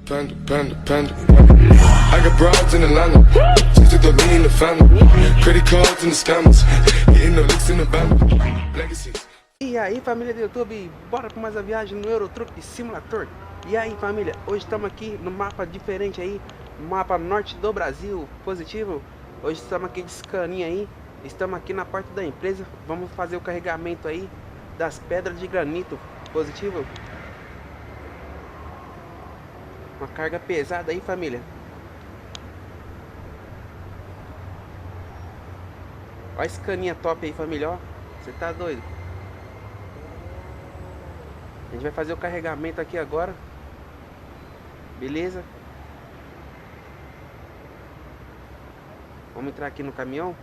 Panda. I got broads in Atlanta, just to throw me in the family. Credit cards and the scammers, hitting the licks in the van. Legacies. E aí, família do YouTube, bora para mais uma viagem no Euro Truck Simulator. E aí, família, hoje estamos aqui no mapa diferente aí, mapa norte do Brasil, positivo. Hoje estamos aqui de Scania aí, estamos aqui na porta da empresa, vamos fazer o carregamento aí das pedras de granito, positivo. Uma carga pesada aí, família. Olha esse caninha top aí, família, ó. Você tá doido? A gente vai fazer o carregamento aqui agora. Beleza? Vamos entrar aqui no caminhão.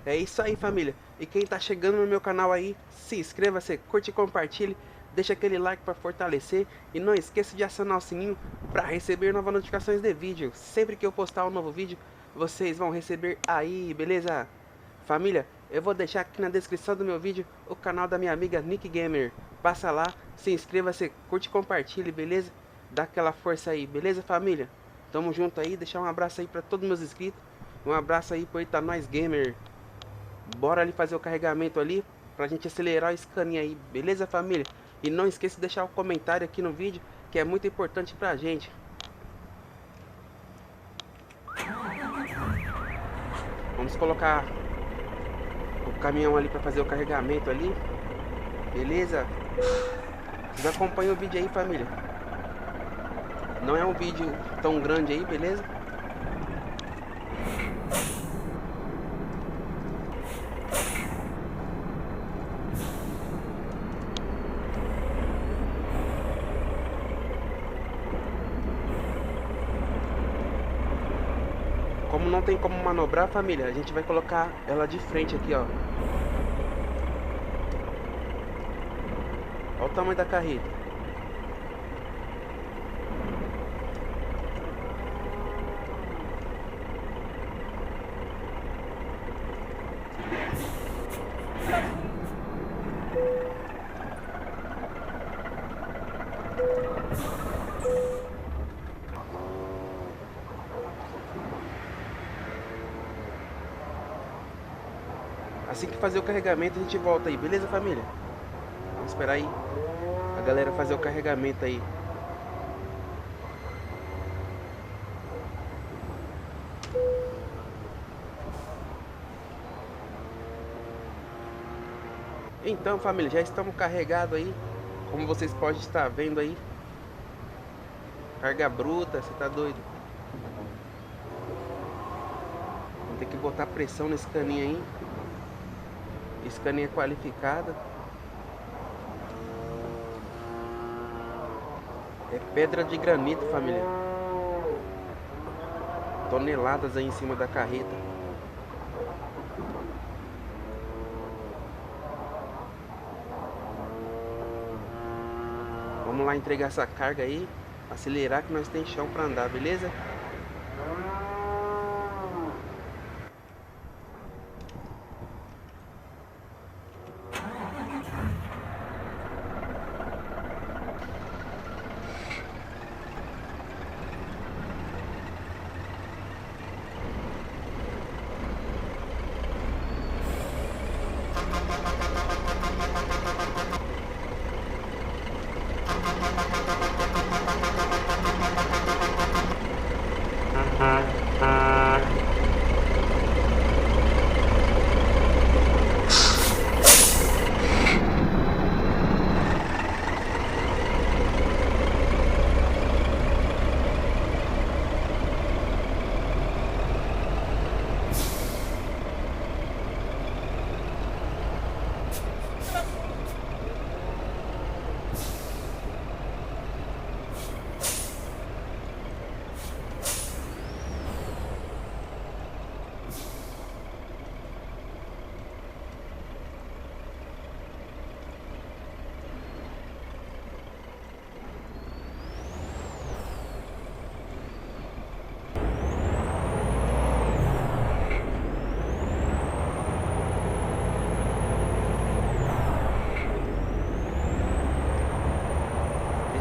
É isso aí, família. E quem tá chegando no meu canal aí, se inscreva-se, curte e compartilhe. Deixa aquele like para fortalecer e não esqueça de acionar o sininho para receber novas notificações de vídeo. Sempre que eu postar um novo vídeo, vocês vão receber aí, beleza? Família, eu vou deixar aqui na descrição do meu vídeo o canal da minha amiga Nick Gamer. Passa lá, se inscreva-se, curte e compartilhe, beleza? Dá aquela força aí, beleza, família? Tamo junto aí, deixar um abraço aí para todos meus inscritos. Um abraço aí pro Etanóis Gamer. Bora ali fazer o carregamento ali pra gente acelerar esse caninho aí, beleza, família? E não esqueça de deixar um comentário aqui no vídeo, que é muito importante pra gente. Vamos colocar o caminhão ali pra fazer o carregamento ali. Beleza? Vocês acompanham o vídeo aí, família. Não é um vídeo tão grande aí, beleza? Como não tem como manobrar, família, a gente vai colocar ela de frente aqui, ó. Olha o tamanho da carreta. Assim que fazer o carregamento a gente volta aí, beleza, família? Vamos esperar aí a galera fazer o carregamento aí. Então, família, já estamos carregados aí, como vocês podem estar vendo aí. Carga bruta, você tá doido? Vamos ter que botar pressão nesse caninho aí. Esse caninho é qualificado. É pedra de granito, família. Toneladas aí em cima da carreta. Vamos lá entregar essa carga aí. Acelerar que nós tem chão para andar, beleza?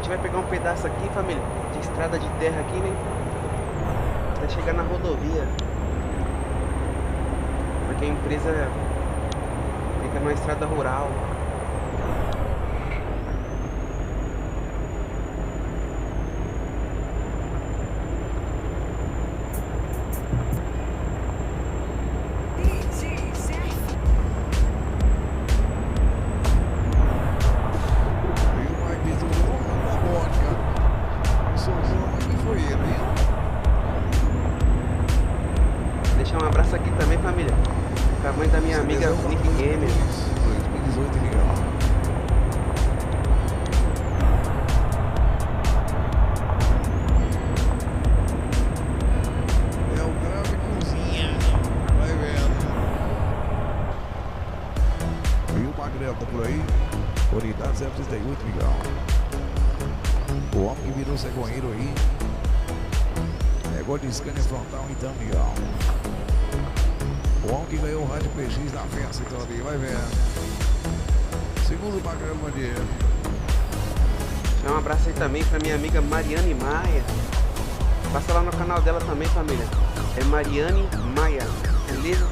gente vai pegar um pedaço aqui, família, de estrada de terra aqui, né? Até chegar na rodovia. Porque a empresa fica numa estrada rural. Deixar um abraço aqui também, família, pra mãe da minha amiga Nick Gamer. 2018 legal. É o grave cozinha. Vai vendo. E o Magrelo tá por aí. Unidade 038 legal. O homem que virou cegonheiro aí. Negócio de scanner frontal então, legal. O homem que ganhou o rádio PX na festa, então ali, vai ver. Segundo o Magrelo Bandeira. Deixar um abraço aí também pra minha amiga Mariane Maia. Passa lá no canal dela também, família. É Mariane Maia, beleza?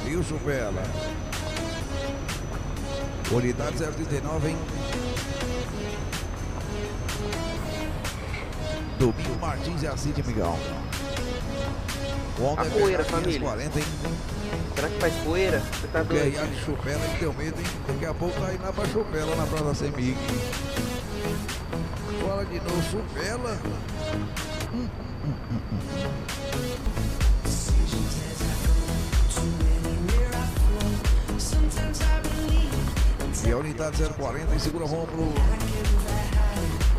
E o Chupela. Unidade 039, hein? Domingo Martins e Assis de Migão. A poeira, família. 40, hein? Será que faz poeira? Você tá doido? Ganhar de Chupela, que deu medo, hein? Daqui a pouco tá indo lá pra Chupela, na Praça Semig. Fala de novo, Chupela. E a unidade 040 e segura a mão pro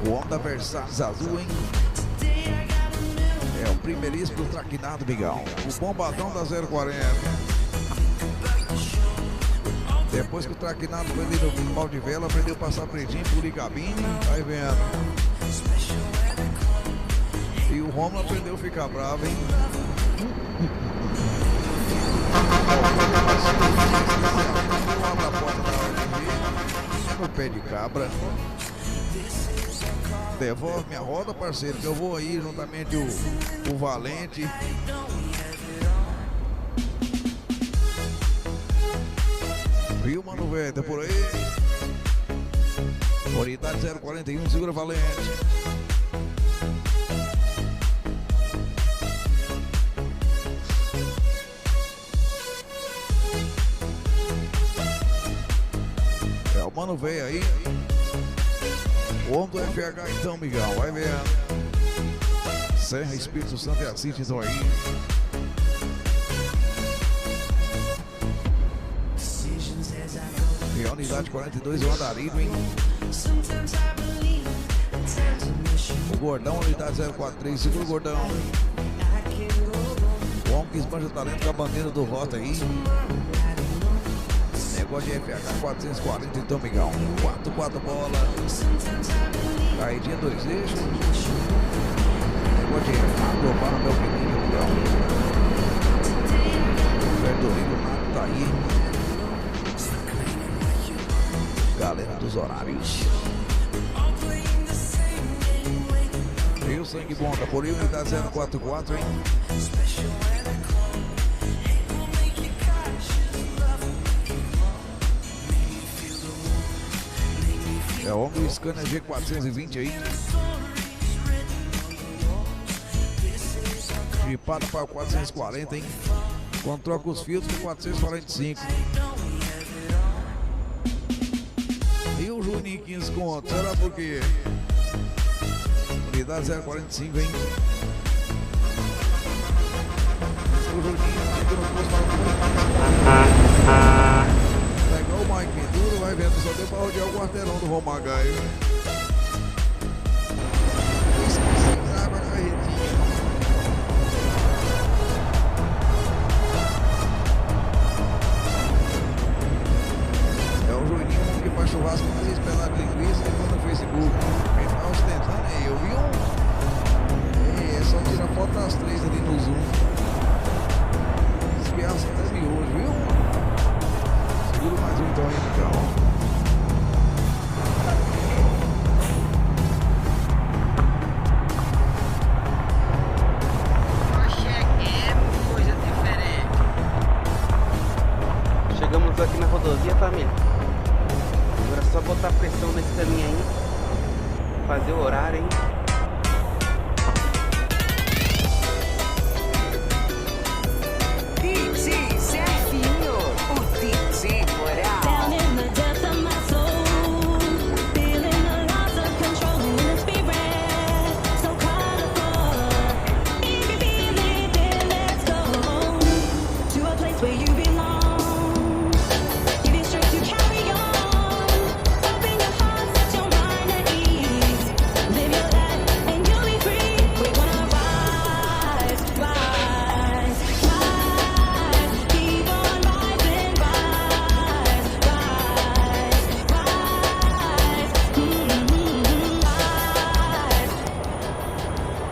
o homem da Versace azul, hein? É o primeiríssimo traquinado, Migão. O bombadão da 040. Depois que o traquinado prendeu no pau de vela, aprendeu a passar pretinho por cabine, vai vendo. E o Romulo aprendeu a ficar bravo, hein? Abre a porta da hora de ver. No pé de cabra. Devolve minha roda, parceiro, que eu vou aí juntamente o Valente. Viu, mano, velho? Tá por aí. Unidade 041, segura Valente. É o mano velho aí. O homem do FH então, Migão, vai ver. Serra, Espírito Santo e Assis estão aí. E a unidade 42 é o Andarilho, hein? O Gordão, unidade 043, segura o Gordão. O homem que esbanja talento com a bandeira do Rota aí. Negócio de FH 440, então, Migão. 4 bola. Caidinha 2 eixos. Negócio de aprovar no meu pequeno, Migão. Ferdolino Mato tá aí. Galera dos horários. E o sangue bom, tá por aí, unidade 044, hein? É o homem do scanner G420 aí. Chipada para 440, hein? Quando troca os filtros de 445. E o Juninho 15 conto, será por quê? Unidade 045, hein? O Juninho fica no posto para tá igual o Mike Duro, vai vendo, só deu pra rodear o quarteirão do Romagaio. Esqueci a carretinha. É o Juninho que faz churrasco mais esperado de linguiça e manda no Facebook. Quem tá ostentando é eu, viu? É só tirar foto das 3 ali no Zoom. Chegou aqui na rodovia, família. Agora é só botar pressão nesse caminho aí. Fazer o horário, hein? DJ Zefinho, o DJ Moral. Down in the depths of my soul, feeling the loss of control in the spirit, so colorful. If you feel it, then let's go to a place where you belong. Give you strength to carry on. Open your heart, set your mind at ease. Live your life and you'll be free. We're gonna rise, rise, rise. Keep on rising, rise, rise, rise. Rise.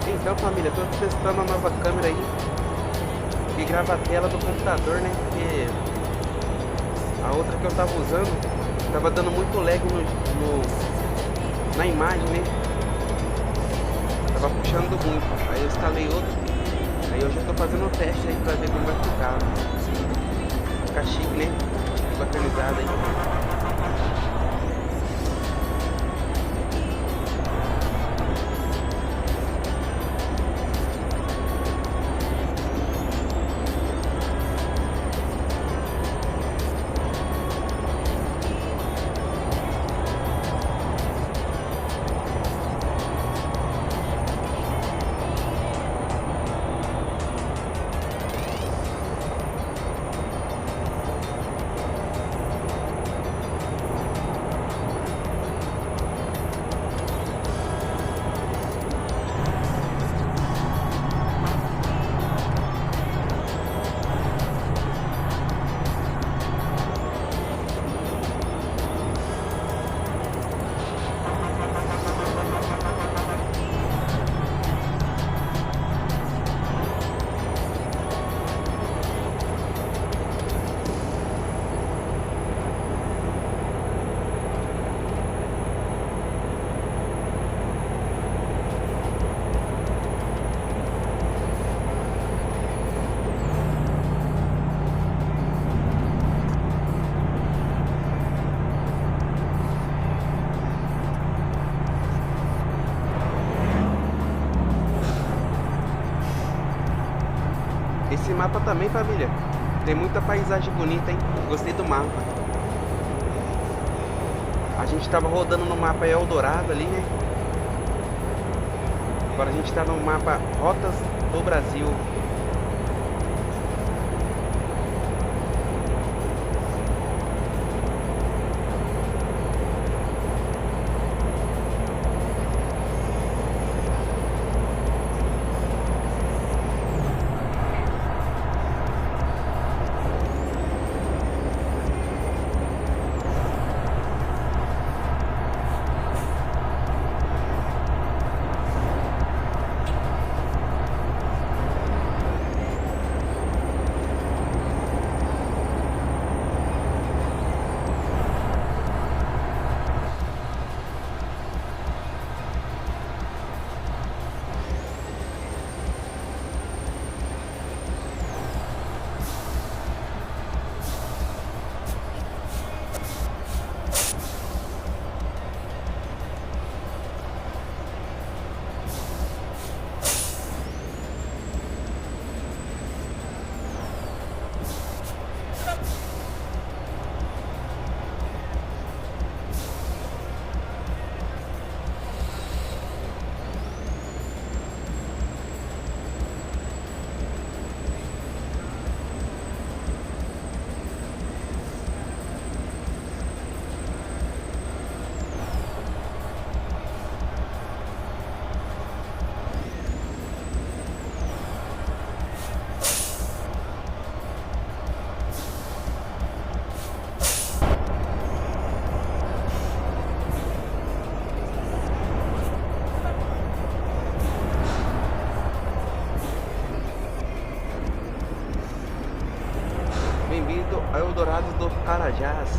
Então, família, tô testando a nova câmera aí. Que grava a tela do computador, né? Porque a outra que eu tava usando tava dando muito lag na imagem, né? Tava puxando muito. Aí eu instalei outra. Aí eu já tô fazendo o teste aí pra ver como vai ficar. Ficar chique, né? Bacanizado aí. Esse mapa também, família, tem muita paisagem bonita, hein? Gostei do mapa. A gente tava rodando no mapa Eldorado ali, né? Agora a gente tá no mapa Rotas do Brasil. Bem-vindo ao Eldorado do Carajás.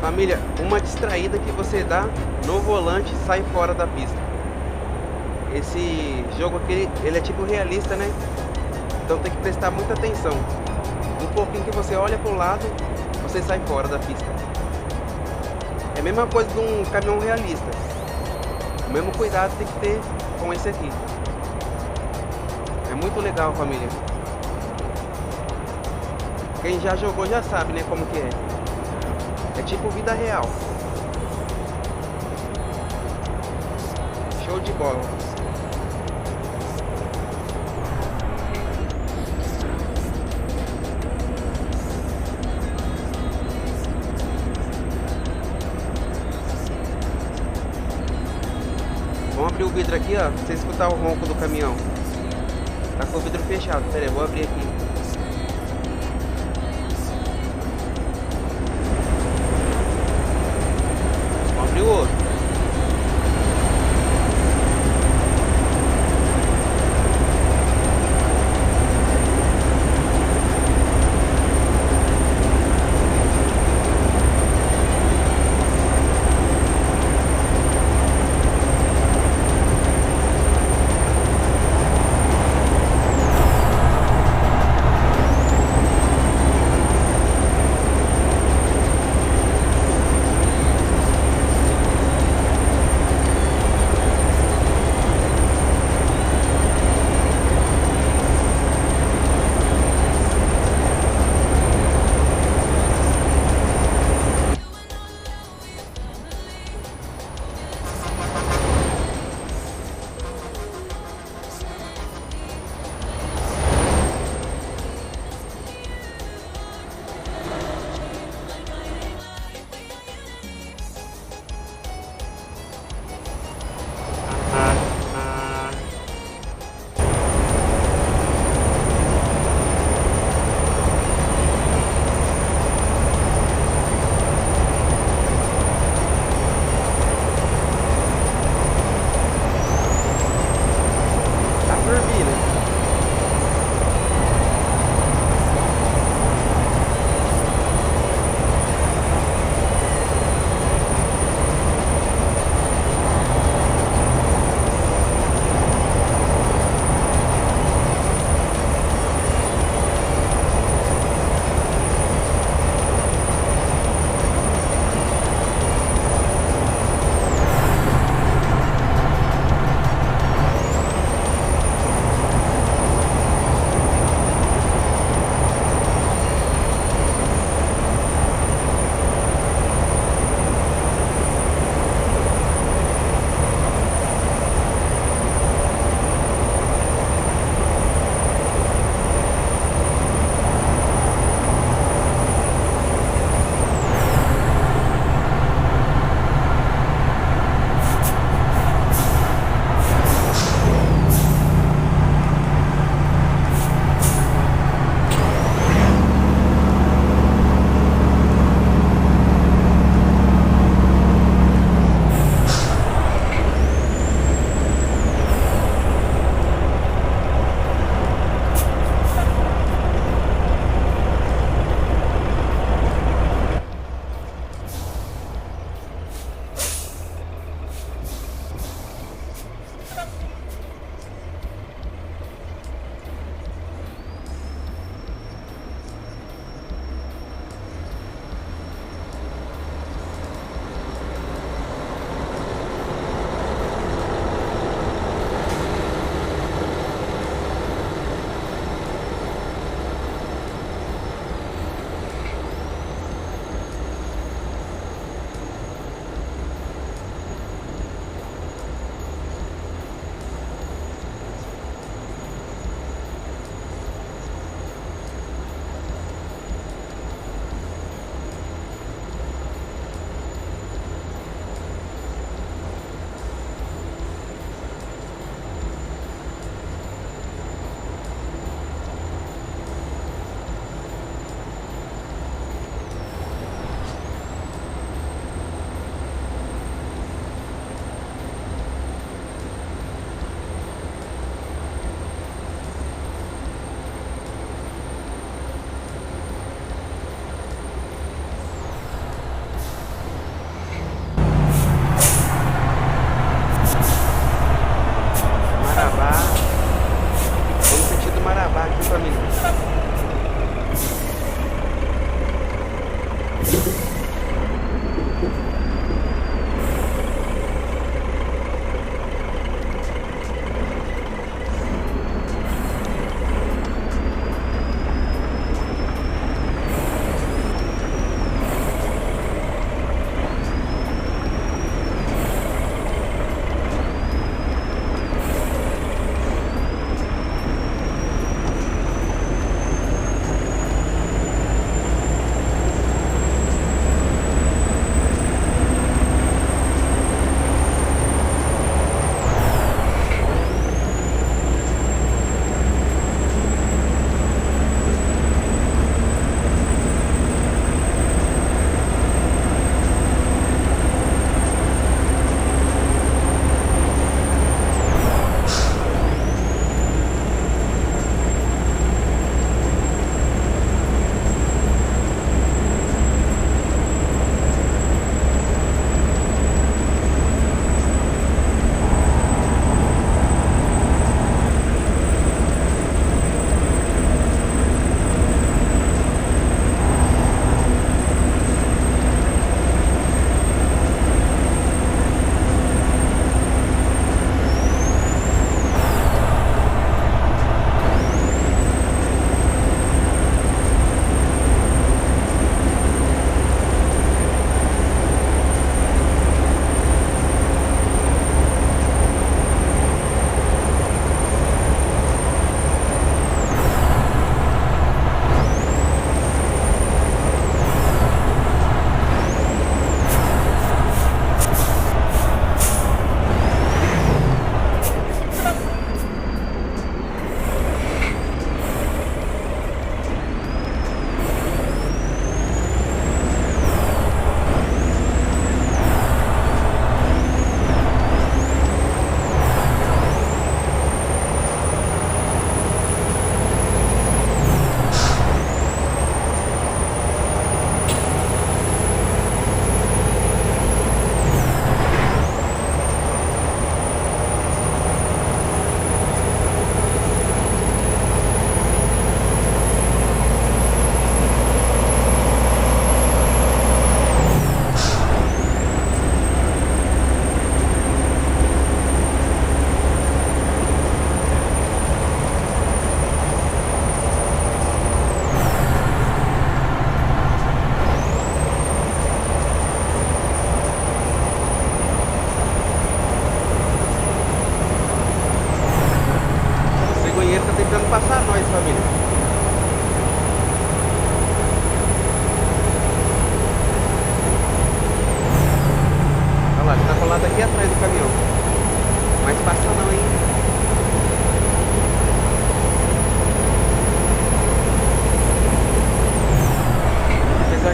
Família, uma distraída que você dá no volante sai fora da pista. Esse jogo aqui, ele é tipo realista, né? Então tem que prestar muita atenção. Um pouquinho que você olha para o lado, você sai fora da pista. É a mesma coisa de um caminhão realista. O mesmo cuidado tem que ter com esse aqui. É muito legal, família. Quem já jogou já sabe, né, como que é. É tipo vida real. Show de bola. Vamos abrir o vidro aqui, ó, pra você escutar o ronco do caminhão. Tá com o vidro fechado. Pera aí, vou abrir aqui. Vamos abrir o outro.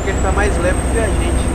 que ele tá mais leve que a gente.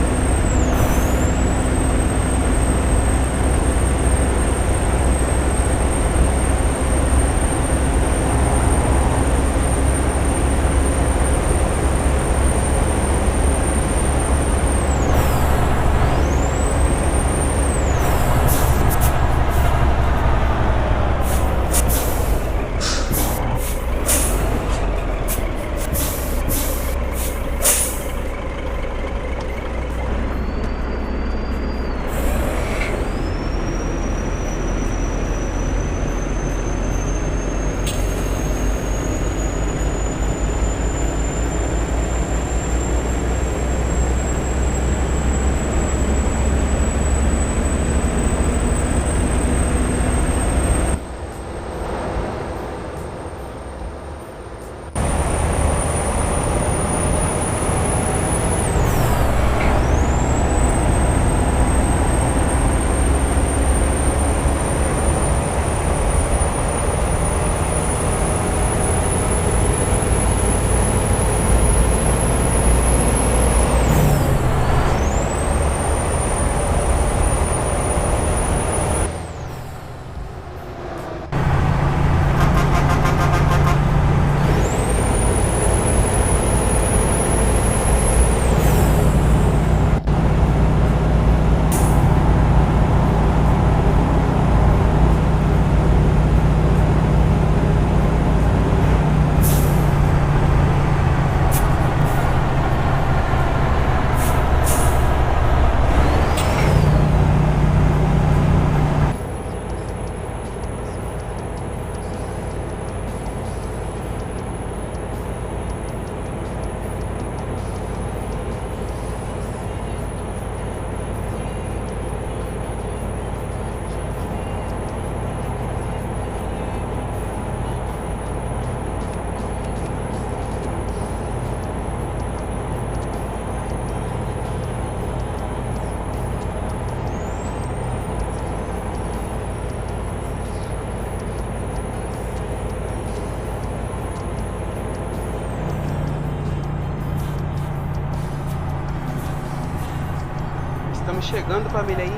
Estamos chegando, família, aí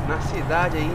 na cidade aí.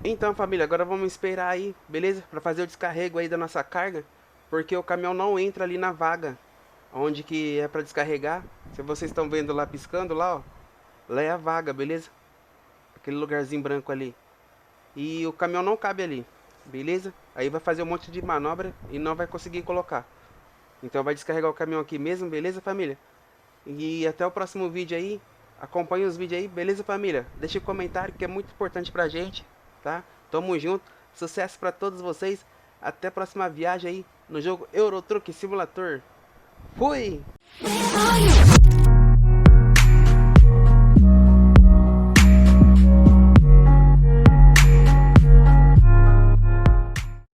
Então, família, agora vamos esperar aí, beleza? Pra fazer o descarrego aí da nossa carga, porque o caminhão não entra ali na vaga onde que é pra descarregar. Se vocês estão vendo lá piscando lá, ó, lá é a vaga, beleza? Aquele lugarzinho branco ali. E o caminhão não cabe ali, beleza? Aí vai fazer um monte de manobra e não vai conseguir colocar. Então vai descarregar o caminhão aqui mesmo, beleza, família? E até o próximo vídeo aí. Acompanhe os vídeos aí, beleza, família? Deixe um comentário que é muito importante pra gente, tá? Tamo junto, sucesso pra todos vocês. Até a próxima viagem aí no jogo Euro Truck Simulator. Fui!